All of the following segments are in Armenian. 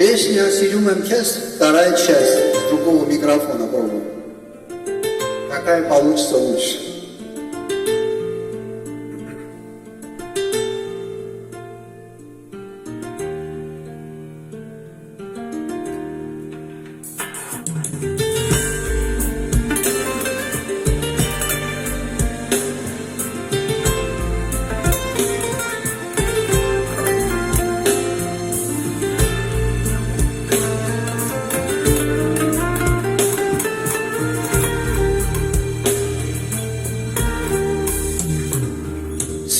Песня «Сидю МКС» вторая часть, другого микрофона пробую. Какая получится лучше.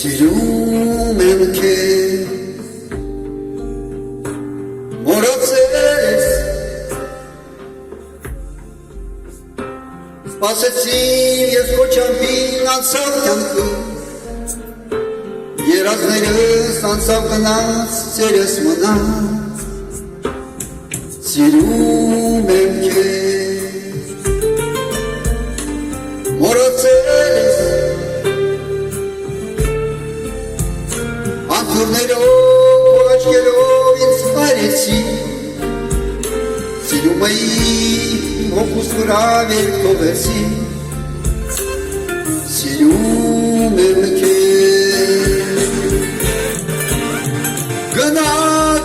Սիրում եմ քեզ մոռացես Սպասեցին ես քո չափին անցավ կյանքը Երազներս անցավ գնաց ծերս մնաց Սիրում եմ քեզ մոռացես Անթուրներով, աչկերով ինձ հարեցի Սիրում էի հոգուս վրա վեր թողեցի Սիրում եմ քեզ Գնա,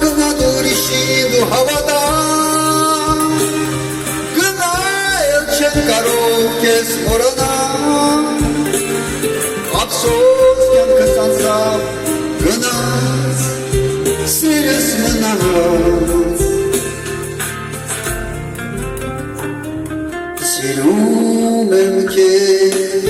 գնա ուրիշին դու հավատա Գնա, էլ չեմ կարող քեզ մոռանալ Ափսոս կյանքս անցավ Գնաց, սիրս մնաց Սիրում եմ քեզ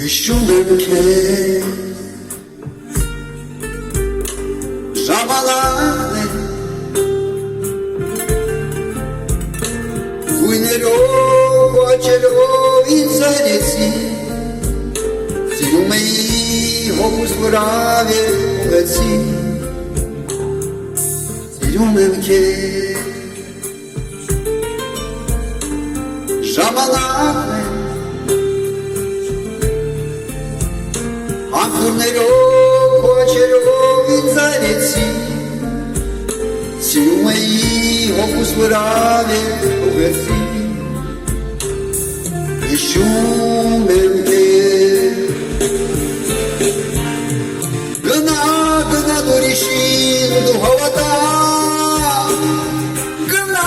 Հիշում եմ քեզ Ժամանակն է Գույներով, աչերով ինձ արեցի Սիրում էի հոգուս վրա վեր ուղեցի Սիրում եմ քեզ Ժամանակն է Անքուրներով, աչերով ինձ արեցի Սիրում էի հոգուս վրա վեր ուղեցի Հիշում եմ քեզ Գնա, գնա ուրիշին դու հավատա Գնա,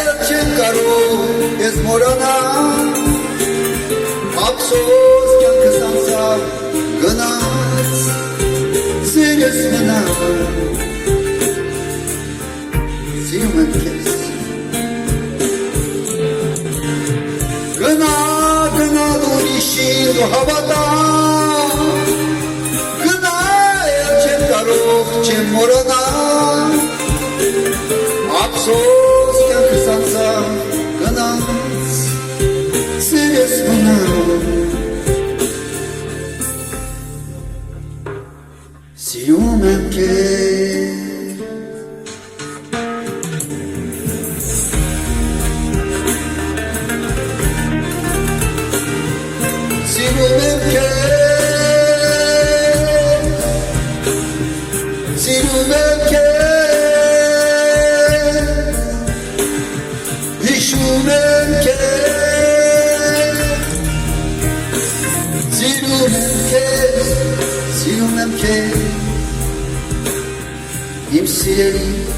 էլ չեմ կարող ես մոռանալ Ափսոս կյանքս անցավ Գնաց, սիրս մնաց Սիրում եմ քեզ Գնա, գնա ուրիշին դու հավատա Գնա, էլ չեմ կարող, չեմ մոռանալ Ափսոս կյանքս անցավ Գնաց, սիրս մնաց Սիրում եմ քեզ Սիրում եմ քեզ Սիրում եմ քեզ Հիշում եմ քեզ Սիրում եմ քեզ Սիրում եմ քեզ Իմ սիրելի